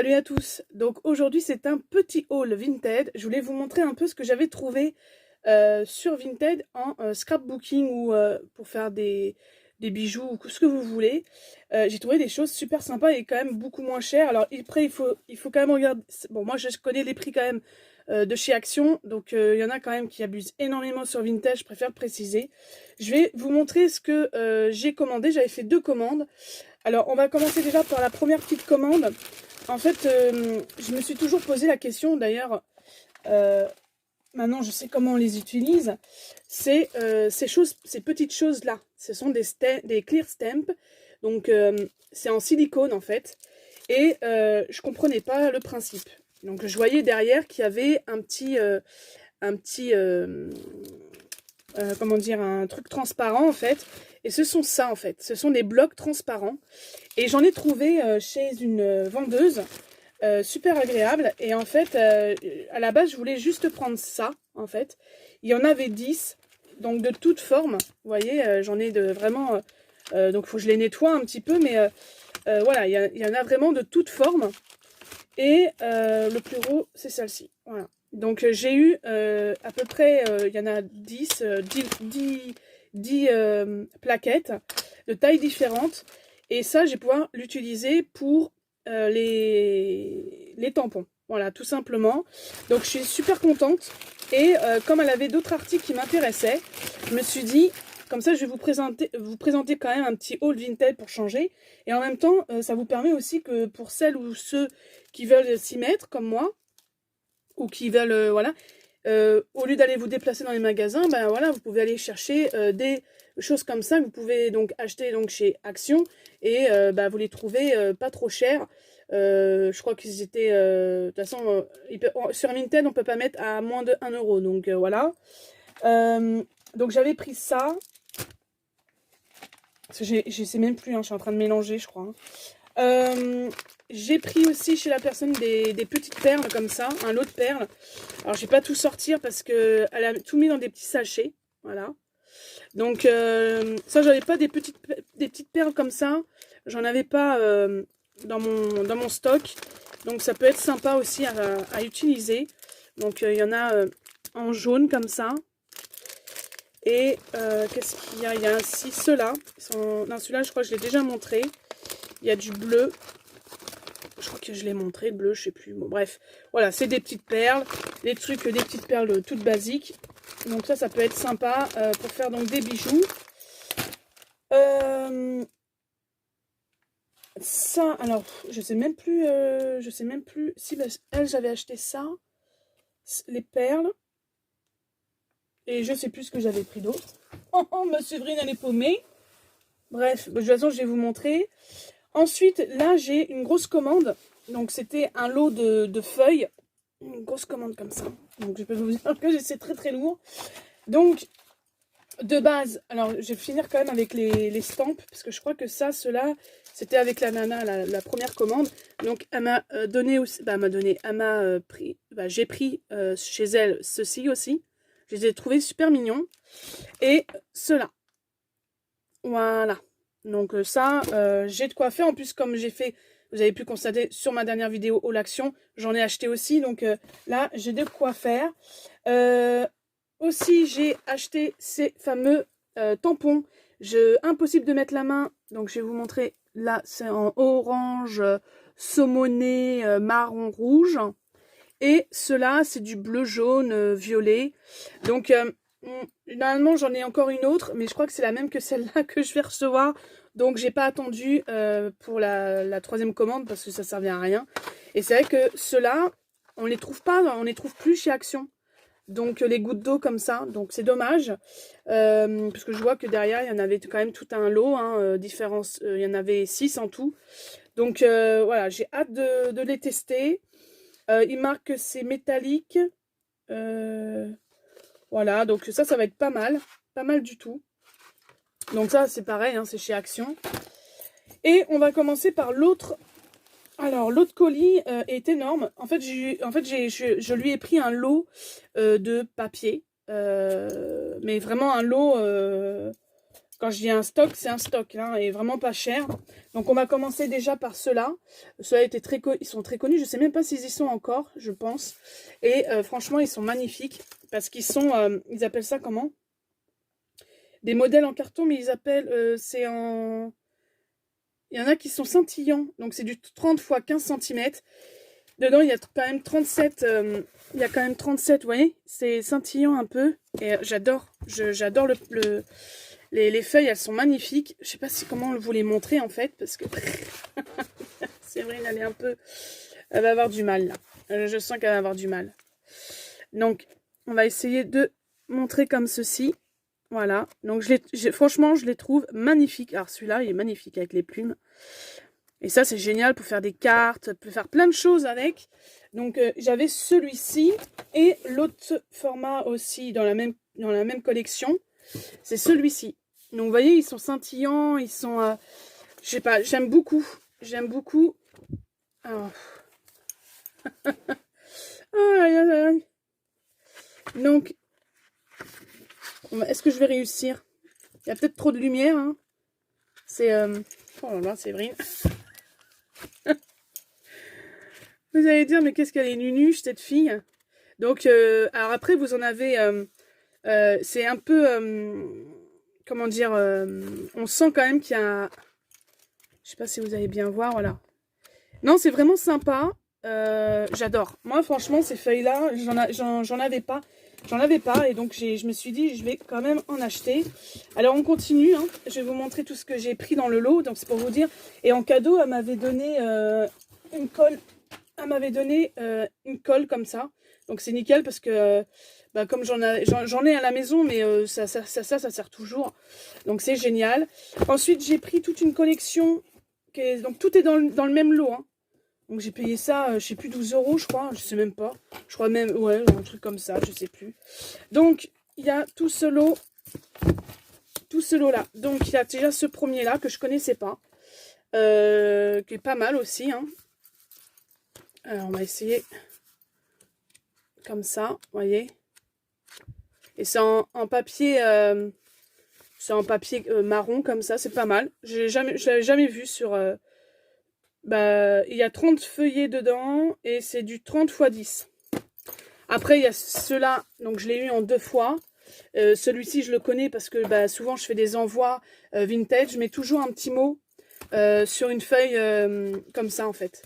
Salut à tous. Donc aujourd'hui c'est un petit haul Vinted. Je voulais vous montrer un peu ce que j'avais trouvé sur Vinted en scrapbooking ou pour faire des bijoux ou ce que vous voulez. J'ai trouvé des choses super sympas et quand même beaucoup moins chères. Alors après il faut quand même regarder. Bon, moi je connais les prix quand même de chez Action. Donc il y en a quand même qui abusent énormément sur Vinted, je préfère le préciser. Je vais vous montrer ce que j'ai commandé. J'avais fait 2 commandes. Alors on va commencer déjà par la première petite commande. En fait, je me suis toujours posé la question, d'ailleurs, maintenant je sais comment on les utilise, c'est ces petites choses-là. Ce sont des clear stamps, donc c'est en silicone en fait, et je comprenais pas le principe. Donc je voyais derrière qu'il y avait comment dire, un truc transparent en fait, et ce sont ça en fait, ce sont des blocs transparents. Et j'en ai trouvé chez une vendeuse, super agréable. Et en fait, à la base, je voulais juste prendre ça, en fait. Il y en avait 10, donc de toutes formes. Vous voyez, j'en ai de vraiment... donc, il faut que je les nettoie un petit peu, mais voilà, il y en a vraiment de toutes formes. Et le plus gros, c'est celle-ci. Voilà. Donc, j'ai eu à peu près, il y en a 10 plaquettes de tailles différentes. Et ça, je vais pouvoir l'utiliser pour les tampons. Voilà, tout simplement. Donc, je suis super contente. Et comme elle avait d'autres articles qui m'intéressaient, je me suis dit, comme ça, je vais vous présenter quand même un petit haul Vinted pour changer. Et en même temps, ça vous permet aussi que pour celles ou ceux qui veulent s'y mettre, comme moi, ou qui veulent, voilà, au lieu d'aller vous déplacer dans les magasins, ben voilà, vous pouvez aller chercher des choses comme ça que vous pouvez donc acheter donc chez Action et bah, vous les trouvez pas trop chers. Je crois qu'ils étaient de toute façon sur Vinted on peut pas mettre à moins de 1 euro, donc voilà. Donc j'avais pris ça, je sais même plus, hein, je suis en train de mélanger je crois, hein. J'ai pris aussi chez la personne des petites perles comme ça, un lot de perles. Alors je vais pas tout sortir parce que elle a tout mis dans des petits sachets, voilà. Donc ça, j'avais pas des petites perles comme ça, j'en avais pas dans mon stock. Donc ça peut être sympa aussi à utiliser. Donc il y en a en jaune comme ça. Et qu'est-ce qu'il y a? Il y a ainsi ceux-là. Non, celui-là je crois que je l'ai déjà montré. Il y a du bleu. Je crois que je l'ai montré, le bleu, je sais plus. Bon, bref, voilà, c'est des petites perles, des petites perles toutes basiques. Donc ça peut être sympa pour faire donc des bijoux. Ça, alors, je sais même plus si elle, j'avais acheté ça, les perles. Et je sais plus ce que j'avais pris d'autre. Oh, ma Séverine, elle est paumée. Bref, de toute façon, je vais vous montrer. Ensuite, là, j'ai une grosse commande. Donc, c'était un lot de feuilles. Une grosse commande comme ça. Donc, je peux vous dire que c'est très très lourd. Donc, de base, alors, je vais finir quand même avec les stamps. Parce que je crois que ça, cela, c'était avec la nana, la première commande. Donc, elle m'a donné aussi... Bah, elle m'a pris... Bah, j'ai pris chez elle ceci aussi. Je les ai trouvés super mignons. Et cela. Voilà. Donc ça, j'ai de quoi faire. En plus, comme j'ai fait, vous avez pu constater sur ma dernière vidéo Haul Action, j'en ai acheté aussi. Donc là, j'ai de quoi faire. Aussi, j'ai acheté ces fameux tampons. Impossible de mettre la main. Donc je vais vous montrer. Là, c'est en orange, saumoné, marron, rouge. Et cela, c'est du bleu, jaune, violet. Donc normalement, j'en ai encore une autre, mais je crois que c'est la même que celle-là que je vais recevoir. Donc, j'ai pas attendu pour la troisième commande parce que ça servait à rien. Et c'est vrai que ceux-là, on les trouve pas, on les trouve plus chez Action. Donc, les gouttes d'eau comme ça. Donc, c'est dommage. Parce que je vois que derrière, il y en avait quand même tout un lot. Hein, il y en avait 6 en tout. Donc, voilà, j'ai hâte de les tester. Il marque que c'est métallique. Voilà, donc ça va être pas mal du tout. Donc ça, c'est pareil, hein, c'est chez Action. Et on va commencer par l'autre. Alors, l'autre colis est énorme. En fait, je lui ai pris un lot de papier. Mais vraiment un lot Quand je dis un stock, c'est un stock, hein, et vraiment pas cher. Donc on va commencer déjà par ceux-là. Ceux-là ils sont très connus. Je sais même pas s'ils y sont encore, je pense. Et franchement, ils sont magnifiques parce qu'ils sont, ils appellent ça comment? Des modèles en carton, mais ils appellent, c'est en... Il y en a qui sont scintillants, donc c'est du 30 x 15 cm. Dedans, il y a quand même 37, il y a quand même 37, vous voyez? C'est scintillant un peu, et j'adore, j'adore les feuilles, elles sont magnifiques. Je sais pas comment vous les montrer en fait, parce que Séverine, elle est un peu... Elle va avoir du mal là. Je sens qu'elle va avoir du mal. Donc, on va essayer de montrer comme ceci. Voilà. Donc, franchement, je les trouve magnifiques. Alors, celui-là, il est magnifique avec les plumes. Et ça, c'est génial pour faire des cartes, pour faire plein de choses avec. Donc, j'avais celui-ci et l'autre format aussi dans la même collection. C'est celui-ci. Donc, vous voyez, ils sont scintillants, ils sont... je sais pas, j'aime beaucoup. J'aime beaucoup. Alors... Donc, est-ce que je vais réussir? Il y a peut-être trop de lumière. Hein. C'est... Oh là là, Séverine. Vous allez dire, mais qu'est-ce qu'elle est nunuche, cette fille? Donc, alors après, vous en avez... c'est un peu... comment dire? On sent quand même qu'il y a... Je sais pas si vous allez bien voir, voilà. Non, c'est vraiment sympa. J'adore. Moi, franchement, ces feuilles-là, j'en avais pas. J'en avais pas et donc je me suis dit, je vais quand même en acheter. Alors, on continue. Hein. Je vais vous montrer tout ce que j'ai pris dans le lot. Donc, c'est pour vous dire. Et en cadeau, elle m'avait donné une colle. Elle m'avait donné une colle comme ça. Donc, c'est nickel parce que bah, comme j'en ai à la maison, mais ça sert toujours. Donc, c'est génial. Ensuite, j'ai pris toute une collection. Donc, tout est dans le même lot. Hein. Donc j'ai payé ça, je sais plus, 12 €, je crois, je sais même pas. Je crois même, ouais, un truc comme ça, je sais plus. Donc, il y a tout ce lot là. Donc, il y a déjà ce premier là que je connaissais pas, qui est pas mal aussi. Hein. Alors, on va essayer comme ça, vous voyez. Et c'est en papier, marron comme ça, c'est pas mal. Je l'avais jamais vu sur... bah, il y a 30 feuillets dedans et c'est du 30 x 10. Après, il y a ceux-là, donc je l'ai eu en 2 fois. Celui-ci, je le connais parce que bah, souvent, je fais des envois vintage. Je mets toujours un petit mot sur une feuille comme ça, en fait.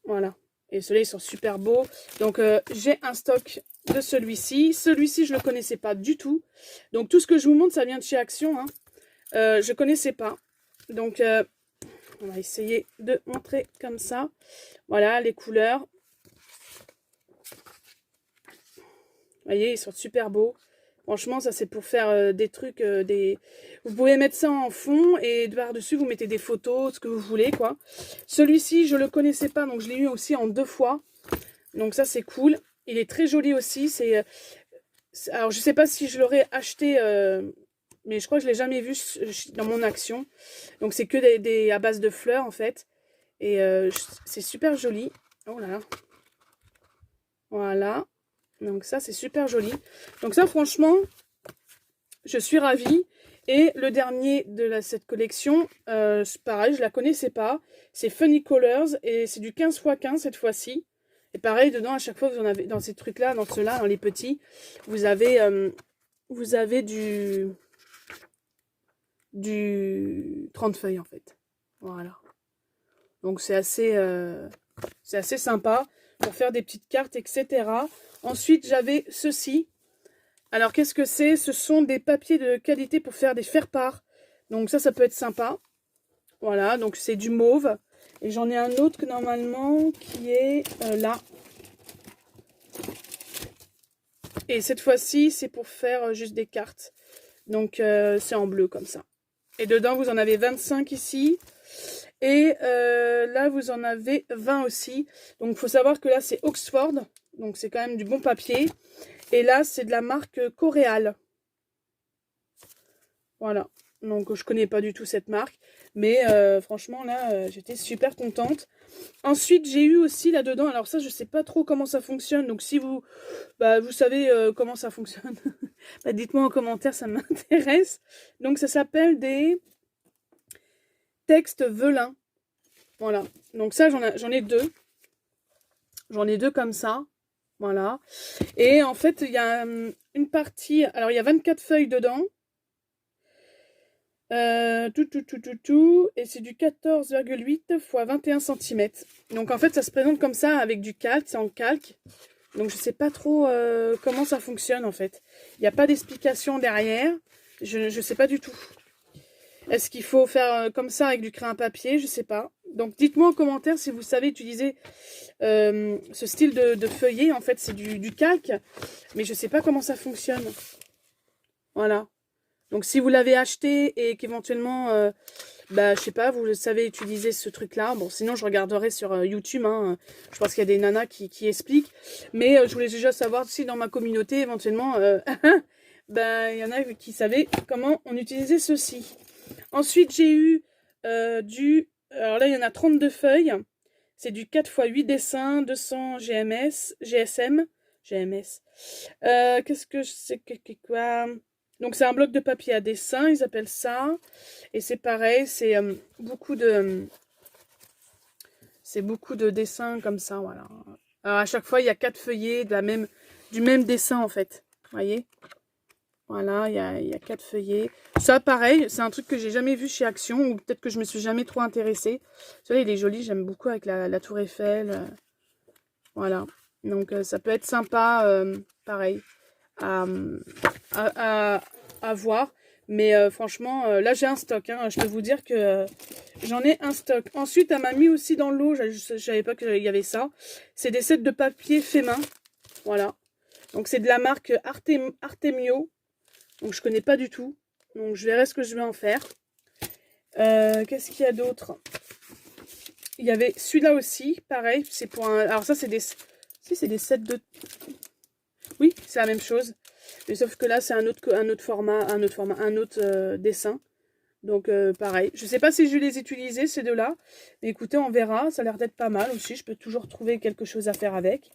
Voilà. Et ceux-là, ils sont super beaux. Donc, j'ai un stock de celui-ci. Celui-ci, je ne le connaissais pas du tout. Donc, tout ce que je vous montre, ça vient de chez Action. Hein. Je ne connaissais pas. Donc... on va essayer de montrer comme ça. Voilà, les couleurs. Vous voyez, ils sont super beaux. Franchement, ça, c'est pour faire des trucs, Vous pouvez mettre ça en fond et par-dessus, vous mettez des photos, ce que vous voulez, quoi. Celui-ci, je ne le connaissais pas, donc je l'ai eu aussi en 2 fois. Donc ça, c'est cool. Il est très joli aussi. Alors, je ne sais pas si je l'aurais acheté... mais je crois que je ne l'ai jamais vu dans mon Action. Donc, c'est que à base de fleurs, en fait. Et c'est super joli. Oh là là. Voilà. Donc, ça, c'est super joli. Donc, ça, franchement, je suis ravie. Et le dernier de cette collection, pareil, je ne la connaissais pas. C'est Funny Colors. Et c'est du 15 x 15 cette fois-ci. Et pareil, dedans, à chaque fois, vous en avez, dans ces trucs-là, dans ceux-là, dans les petits, vous avez du 30 feuilles en fait. Voilà. Donc c'est assez sympa pour faire des petites cartes, etc. Ensuite, j'avais ceci. Alors, qu'est-ce que c'est? Ce sont des papiers de qualité pour faire des faire-part. Donc ça peut être sympa. Voilà, donc c'est du mauve. Et j'en ai un autre que normalement qui est là. Et cette fois-ci, c'est pour faire juste des cartes. Donc c'est en bleu comme ça. Et dedans, vous en avez 25 ici. Et là, vous en avez 20 aussi. Donc, il faut savoir que là, c'est Oxford. Donc, c'est quand même du bon papier. Et là, c'est de la marque Coréal. Voilà. Donc je connais pas du tout cette marque. Mais franchement là, j'étais super contente. Ensuite, j'ai eu aussi là-dedans, alors ça, je sais pas trop comment ça fonctionne. Donc si vous, vous savez comment ça fonctionne, dites-moi en commentaire, ça m'intéresse. Donc ça s'appelle des textes velin. Voilà. Donc ça, j'en ai deux. J'en ai deux comme ça. Voilà. Et en fait, il y a une partie, alors il y a 24 feuilles dedans. Et c'est du 14,8 x 21 cm. Donc en fait ça se présente comme ça avec du calque, c'est en calque. Donc je sais pas trop comment ça fonctionne en fait. Il n'y a pas d'explication derrière. Je sais pas du tout. Est-ce qu'il faut faire comme ça avec du crayon papier? Je sais pas. Donc dites-moi en commentaire si vous savez utiliser ce style de feuillet. En fait c'est du calque. Mais je sais pas comment ça fonctionne. Voilà. Donc si vous l'avez acheté et qu'éventuellement, je sais pas, vous savez utiliser ce truc-là. Bon, sinon je regarderai sur YouTube. Hein. Je pense qu'il y a des nanas qui expliquent. Mais je voulais déjà savoir si dans ma communauté, éventuellement, il y en a qui savaient comment on utilisait ceci. Ensuite, j'ai eu alors là, il y en a 32 feuilles. C'est du 4 x 8 dessins, 200 GSM. Qu'est-ce que c'est quoi? Donc c'est un bloc de papier à dessin, ils appellent ça. Et c'est pareil, c'est beaucoup de dessins comme ça, voilà. Alors à chaque fois, il y a 4 feuillets du même dessin en fait. Vous voyez? Voilà, il y a 4 feuillets. Ça, pareil, c'est un truc que j'ai jamais vu chez Action, ou peut-être que je me suis jamais trop intéressée. Celui-là, il est joli, j'aime beaucoup avec la tour Eiffel. Voilà. Donc ça peut être sympa, pareil, à voir. Mais franchement, là j'ai un stock. Hein. Je peux vous dire que j'en ai un stock. Ensuite, elle m'a mis aussi dans l'eau. Je savais pas qu'il y avait ça. C'est des sets de papier fait main. Voilà. Donc c'est de la marque Artemio. Donc je connais pas du tout. Donc je verrai ce que je vais en faire. Qu'est-ce qu'il y a d'autre? Il y avait celui-là aussi. Pareil. C'est pour un... Alors ça c'est des... Si c'est des sets de... Oui, c'est la même chose. Mais sauf que là, c'est un autre format, un autre dessin. Donc, pareil. Je sais pas si je vais les utiliser, ces deux-là. Mais écoutez, on verra. Ça a l'air d'être pas mal aussi. Je peux toujours trouver quelque chose à faire avec.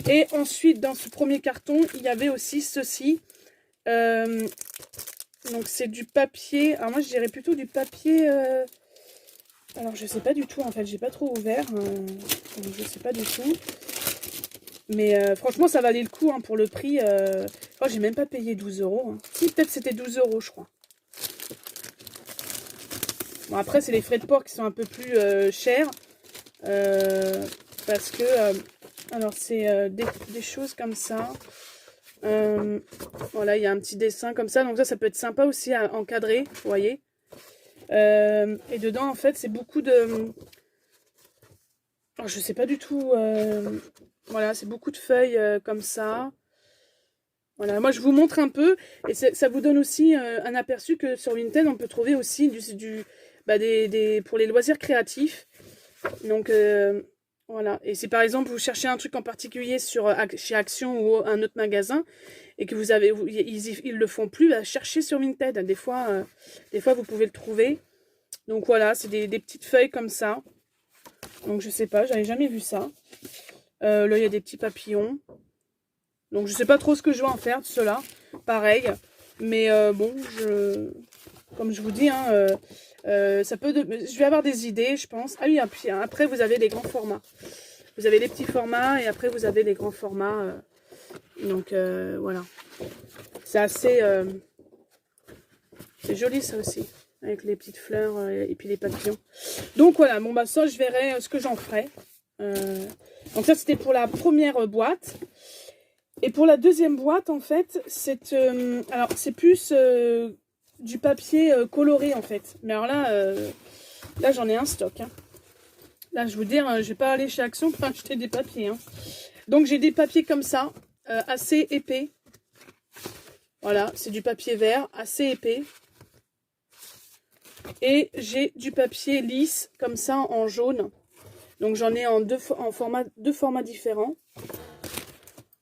Et ensuite, dans ce premier carton, il y avait aussi ceci. Donc, c'est du papier. Alors, moi, je dirais plutôt du papier... Alors, je sais pas du tout, en fait. J'ai pas trop ouvert. Je sais pas du tout. Mais franchement, ça valait le coup hein, pour le prix. Oh, j'ai même pas payé 12 €. Hein. Si, peut-être c'était 12 €, je crois. Bon, après, c'est les frais de port qui sont un peu plus chers. Parce que... alors, c'est des choses comme ça. Voilà, il y a un petit dessin comme ça. Donc ça peut être sympa aussi à encadrer, vous voyez. Et dedans, en fait, c'est beaucoup de... Alors, je sais pas du tout... Voilà, c'est beaucoup de feuilles comme ça. Voilà, moi je vous montre un peu. Et ça vous donne aussi un aperçu que sur Vinted, on peut trouver aussi pour les loisirs créatifs. Donc voilà. Et si par exemple vous cherchez un truc en particulier chez Action ou un autre magasin et que ils le font plus, cherchez sur Vinted. Des fois vous pouvez le trouver. Donc voilà, c'est des petites feuilles comme ça. Donc je sais pas, j'avais jamais vu ça. Là, il y a des petits papillons. Donc, je sais pas trop ce que je vais en faire de cela. Pareil. Mais bon, comme je vous dis, hein, je vais avoir des idées, je pense. Ah oui, après, vous avez les grands formats. Vous avez les petits formats et après, vous avez les grands formats. Donc, voilà. C'est assez... c'est joli, ça aussi. Avec les petites fleurs et puis les papillons. Donc, voilà. Bon, bah ça, je verrai ce que j'en ferai. Donc ça c'était pour la première boîte. Et pour la deuxième boîte en fait c'est alors c'est plus du papier coloré en fait. Mais alors là j'en ai un stock hein. Là je vous dire je vais pas aller chez Action pour acheter des papiers hein. Donc j'ai des papiers comme ça assez épais. Voilà, c'est du papier vert assez épais. Et j'ai du papier lisse comme ça en jaune. Donc j'en ai en deux formats différents.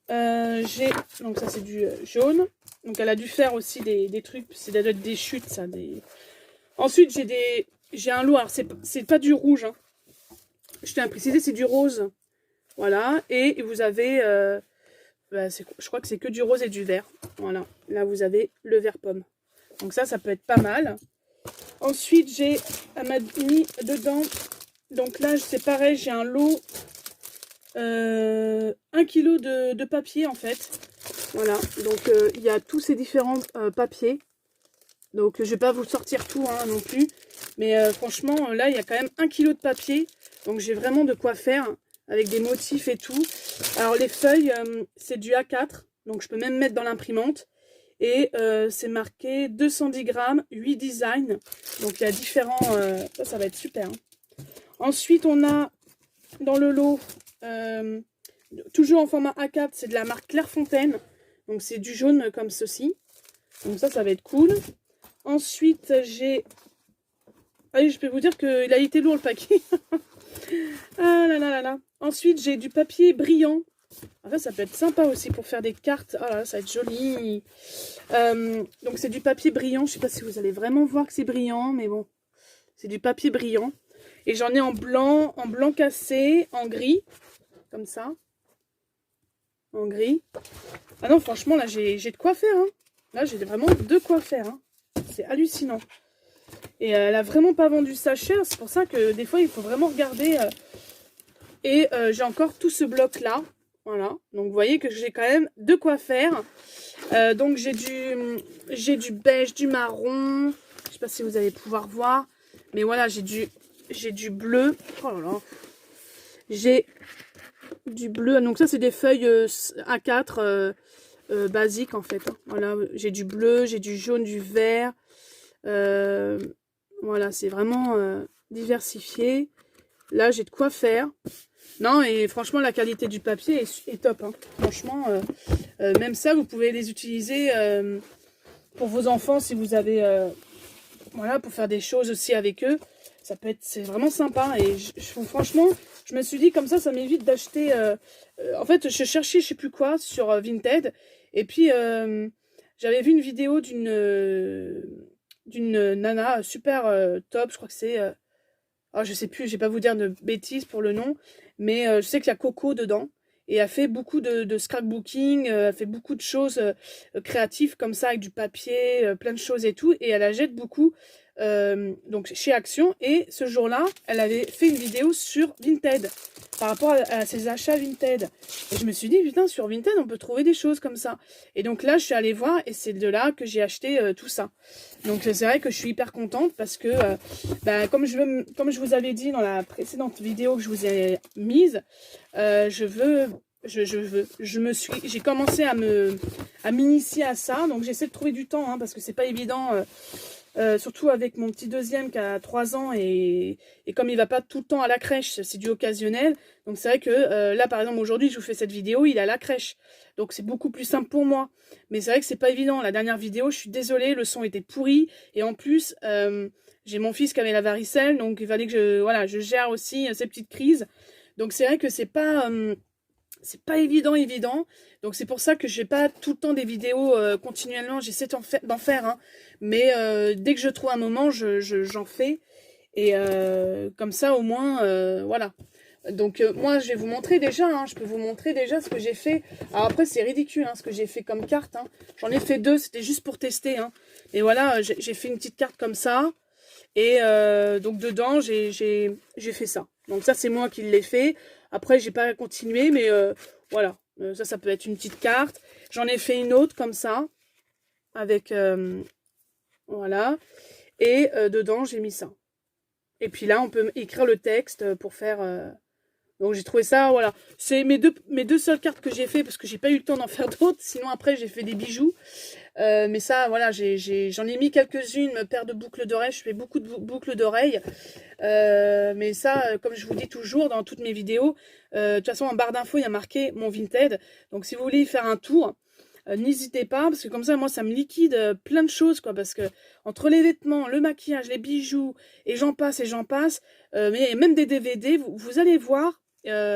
Donc ça c'est du jaune. Donc elle a dû faire aussi des trucs, c'est d'être des chutes ça. Ensuite j'ai un lot, alors c'est pas du rouge, hein. Je tiens à préciser, c'est du rose. Voilà, et vous avez, je crois que c'est que du rose et du vert. Voilà, là vous avez le vert pomme. Donc ça peut être pas mal. Ensuite elle m'a mis dedans, donc là c'est pareil, j'ai un lot, 1 kg de papier en fait. Voilà, donc il y a tous ces différents papiers. Donc je vais pas vous sortir tout hein, non plus. Mais franchement, là il y a quand même 1 kg de papier. Donc j'ai vraiment de quoi faire avec des motifs et tout. Alors les feuilles, c'est du A4. Donc je peux même mettre dans l'imprimante. Et c'est marqué 210 grammes, 8 designs. Donc il y a différents... ça va être super. Hein. Ensuite on a dans le lot, toujours en format A4, c'est de la marque Clairefontaine. Donc c'est du jaune comme ceci. Donc ça va être cool. Ensuite j'ai... Allez, je peux vous dire qu'il a été lourd le paquet. Ah là là là là. Ensuite j'ai du papier brillant. Alors ça peut être sympa aussi pour faire des cartes. Ah là, ça va être joli. Donc c'est du papier brillant. Je sais pas si vous allez vraiment voir que c'est brillant, mais bon. C'est du papier brillant. Et j'en ai en blanc cassé, en gris. Comme ça. En gris. Ah non, franchement, là, j'ai de quoi faire. Hein. Là, j'ai vraiment de quoi faire. Hein. C'est hallucinant. Et elle a vraiment pas vendu ça cher. C'est pour ça que des fois, il faut vraiment regarder. Et j'ai encore tout ce bloc-là. Voilà. Donc, vous voyez que j'ai quand même de quoi faire. Donc, j'ai du beige, du marron. Je sais pas si vous allez pouvoir voir. Mais voilà, j'ai du bleu. Oh là là. J'ai du bleu. Donc, ça, c'est des feuilles A4 basiques, en fait. Hein. Voilà, j'ai du bleu, j'ai du jaune, du vert. Voilà, c'est vraiment diversifié. Là, j'ai de quoi faire. Non, et franchement, la qualité du papier est top. Hein. Franchement, même ça, vous pouvez les utiliser pour vos enfants si vous avez... voilà, pour faire des choses aussi avec eux. Ça peut être... C'est vraiment sympa. Et franchement, je me suis dit, comme ça m'évite d'acheter... en fait, je cherchais je sais plus quoi sur Vinted. Et puis, j'avais vu une vidéo d'une nana super top. Je crois que c'est... oh, je sais plus, je vais pas vous dire de bêtises pour le nom. Mais je sais qu'il y a Coco dedans. Et elle fait beaucoup de scrapbooking, elle fait beaucoup de choses créatives comme ça, avec du papier, plein de choses et tout. Et elle achète beaucoup donc chez Action. Et ce jour-là, elle avait fait une vidéo sur Vinted, par rapport à ses achats Vinted. Et je me suis dit, putain, sur Vinted, on peut trouver des choses comme ça. Et donc là, je suis allée voir et c'est de là que j'ai acheté tout ça. Donc c'est vrai que je suis hyper contente parce que, bah, comme je vous avais dit dans la précédente vidéo que je vous ai mise, j'ai commencé à m'initier à ça. Donc j'essaie de trouver du temps hein, parce que c'est pas évident. Surtout avec mon petit deuxième qui a 3 ans et comme il va pas tout le temps à la crèche, c'est du occasionnel. Donc c'est vrai que là par exemple aujourd'hui je vous fais cette vidéo, il est à la crèche. Donc c'est beaucoup plus simple pour moi. Mais c'est vrai que c'est pas évident. La dernière vidéo, je suis désolée, le son était pourri. Et en plus, j'ai mon fils qui avait la varicelle. Donc il fallait que je gère aussi ces petites crises. Donc c'est vrai que c'est pas évident. Donc c'est pour ça que j'ai pas tout le temps des vidéos continuellement. J'essaie d'en faire. Hein. Mais dès que je trouve un moment, j'en fais. Et comme ça, au moins, voilà. Donc moi, je vais vous montrer déjà. Hein, je peux vous montrer déjà ce que j'ai fait. Alors après, c'est ridicule hein, ce que j'ai fait comme carte. Hein. J'en ai fait 2. C'était juste pour tester. Hein. Et voilà, j'ai fait une petite carte comme ça. Et donc dedans, j'ai fait ça. Donc ça, c'est moi qui l'ai fait. Après, j'ai pas continué, mais voilà. Ça peut être une petite carte. J'en ai fait une autre comme ça. Avec... voilà. Et dedans, j'ai mis ça. Et puis là, on peut écrire le texte pour faire... Donc j'ai trouvé ça, voilà. C'est mes deux seules cartes que j'ai fait parce que j'ai pas eu le temps d'en faire d'autres. Sinon, après, j'ai fait des bijoux. Mais ça, voilà, j'en ai mis quelques-unes, paire de boucles d'oreilles. Je fais beaucoup de boucles d'oreilles. Mais ça, comme je vous dis toujours dans toutes mes vidéos, de toute façon, en barre d'infos, il y a marqué mon Vinted. Donc, si vous voulez y faire un tour, n'hésitez pas. Parce que comme ça, moi, ça me liquide plein de choses, quoi. Parce que entre les vêtements, le maquillage, les bijoux, et j'en passe, mais même des DVD, vous allez voir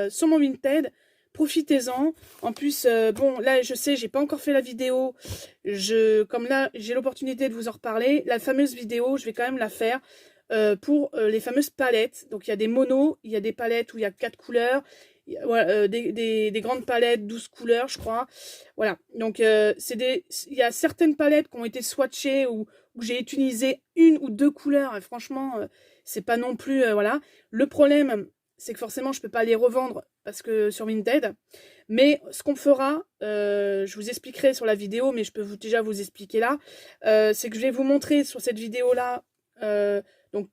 sur mon Vinted profitez-en. En plus, bon, là, je sais, j'ai pas encore fait la vidéo. Comme là, j'ai l'opportunité de vous en reparler. La fameuse vidéo, je vais quand même la faire pour les fameuses palettes. Donc, il y a des monos, il y a des palettes où il y a 4 couleurs. Voilà, des grandes palettes, 12 couleurs, je crois. Voilà, donc il y a certaines palettes qui ont été swatchées où j'ai utilisé une ou deux couleurs. Et franchement, c'est pas non plus... voilà. Le problème, c'est que forcément, je peux pas les revendre parce que sur Vinted. Mais ce qu'on fera, je vous expliquerai sur la vidéo, mais je peux déjà vous expliquer là, c'est que je vais vous montrer sur cette vidéo-là donc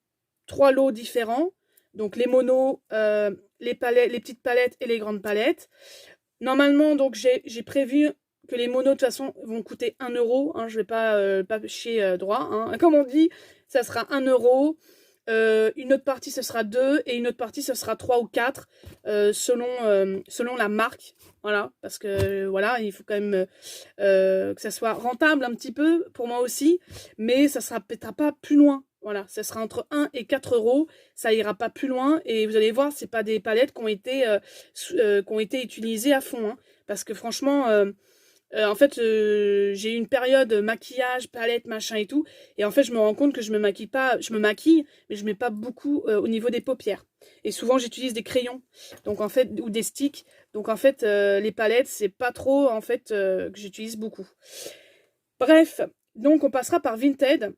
3 lots différents. Donc les monos, les petites palettes et les grandes palettes. Normalement, donc j'ai prévu que les monos de toute façon vont coûter 1 euro. Hein, je vais pas chier droit. Hein. Comme on dit, ça sera 1 euro. Une autre partie ce sera 2 et une autre partie ce sera 3 ou 4 selon la marque. Voilà, parce que voilà, il faut quand même que ça soit rentable un petit peu pour moi aussi, mais ça sera peut-être pas plus loin. Voilà, ça sera entre 1 et 4 euros, ça ira pas plus loin et vous allez voir, c'est pas des palettes qui ont été utilisées à fond, hein, parce que franchement, en fait, j'ai eu une période maquillage, palette, machin et tout, et en fait, je me rends compte que je me maquille pas, je me maquille, mais je mets pas beaucoup au niveau des paupières. Et souvent, j'utilise des crayons, donc en fait, ou des sticks. Donc en fait, les palettes, c'est pas trop en fait que j'utilise beaucoup. Bref, donc on passera par Vinted.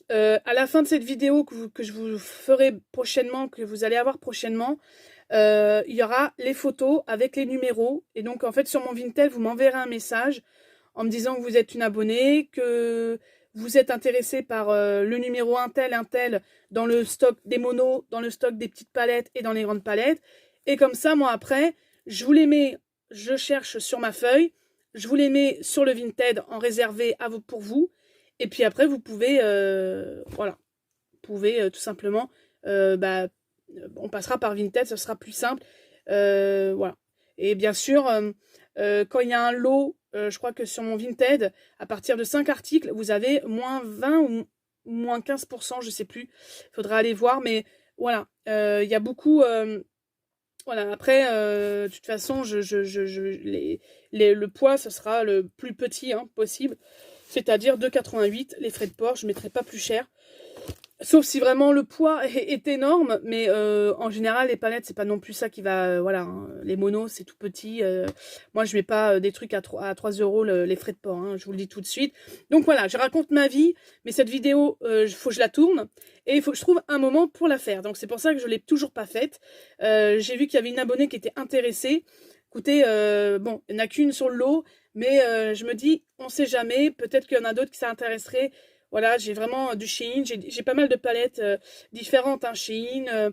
À la fin de cette vidéo que je vous ferai prochainement, que vous allez avoir prochainement, il y aura les photos avec les numéros. Et donc, en fait, sur mon Vinted, vous m'enverrez un message en me disant que vous êtes une abonnée, que vous êtes intéressé par le numéro un tel, dans le stock des monos, dans le stock des petites palettes et dans les grandes palettes. Et comme ça, moi, après, je vous les mets, je cherche sur ma feuille, je vous les mets sur le Vinted en réservé pour vous. Et puis après, vous pouvez, voilà, vous pouvez tout simplement, on passera par Vinted, ce sera plus simple. Voilà. Et bien sûr, quand il y a un lot, je crois que sur mon Vinted, à partir de 5 articles, vous avez moins 20 ou moins 15%, je sais plus. Il faudra aller voir, mais voilà, il y a beaucoup... voilà, après, de toute façon, le poids, ce sera le plus petit possible. C'est-à-dire 2,88. Les frais de port, je ne mettrai pas plus cher. Sauf si vraiment le poids est énorme. Mais en général, les palettes, c'est pas non plus ça qui va... voilà, hein, les monos, c'est tout petit. Moi, je mets pas des trucs à 3 euros les frais de port. Hein, je vous le dis tout de suite. Donc voilà, je raconte ma vie. Mais cette vidéo, faut que je la tourne. Et il faut que je trouve un moment pour la faire. Donc c'est pour ça que je ne l'ai toujours pas faite. J'ai vu qu'il y avait une abonnée qui était intéressée. Écoutez, bon, il n'y en a qu'une sur le lot. Mais je me dis, on sait jamais, peut-être qu'il y en a d'autres qui s'intéresseraient. Voilà, j'ai vraiment du Shein, j'ai pas mal de palettes différentes, hein, Shein.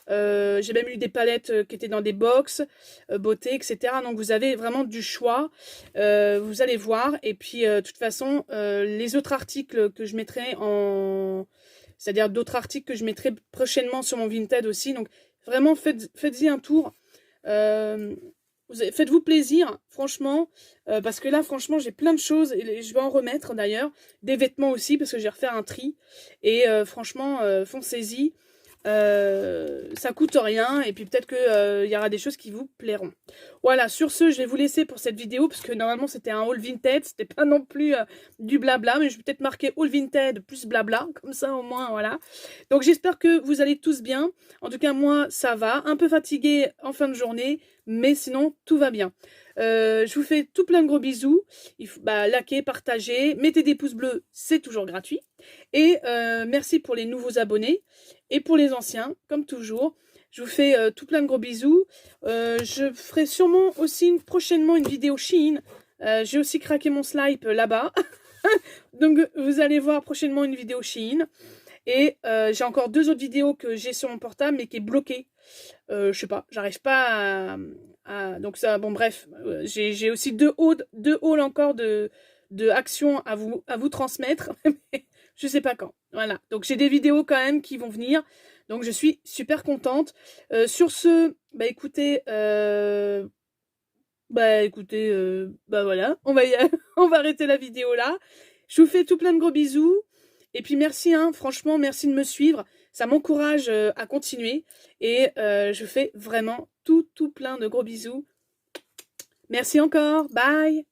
J'ai même eu des palettes qui étaient dans des box, beauté, etc. Donc vous avez vraiment du choix, vous allez voir. Et puis, de toute façon, les autres articles que je mettrai c'est-à-dire d'autres articles que je mettrai prochainement sur mon Vinted aussi. Donc vraiment, faites-y un tour. Faites-vous plaisir, franchement, parce que là, franchement, j'ai plein de choses, et je vais en remettre d'ailleurs, des vêtements aussi, parce que je vais refaire un tri, et franchement, foncez-y, ça coûte rien, et puis peut-être qu'il y aura des choses qui vous plairont. Voilà, sur ce, je vais vous laisser pour cette vidéo, parce que normalement, c'était un haul Vinted, c'était pas non plus du blabla, mais je vais peut-être marquer haul Vinted plus blabla, comme ça au moins, voilà. Donc j'espère que vous allez tous bien, en tout cas, moi, ça va, un peu fatiguée en fin de journée, mais sinon, tout va bien. Je vous fais tout plein de gros bisous. Il faut liker, partager, mettez des pouces bleus, c'est toujours gratuit. Et merci pour les nouveaux abonnés. Et pour les anciens, comme toujours, je vous fais tout plein de gros bisous. Je ferai sûrement aussi prochainement une vidéo Shein. J'ai aussi craqué mon slip là-bas. Donc vous allez voir prochainement une vidéo Shein. Et j'ai encore 2 autres vidéos que j'ai sur mon portable, mais qui est bloquée. Je sais pas, j'arrive pas donc ça, bon bref, j'ai aussi 2 hauls encore de actions à vous transmettre, mais je sais pas quand. Voilà, donc j'ai des vidéos quand même qui vont venir, donc je suis super contente. Sur ce, écoutez, voilà, on va arrêter la vidéo là. Je vous fais tout plein de gros bisous. Et puis merci, franchement, merci de me suivre. Ça m'encourage à continuer. Et je fais vraiment tout plein de gros bisous. Merci encore. Bye!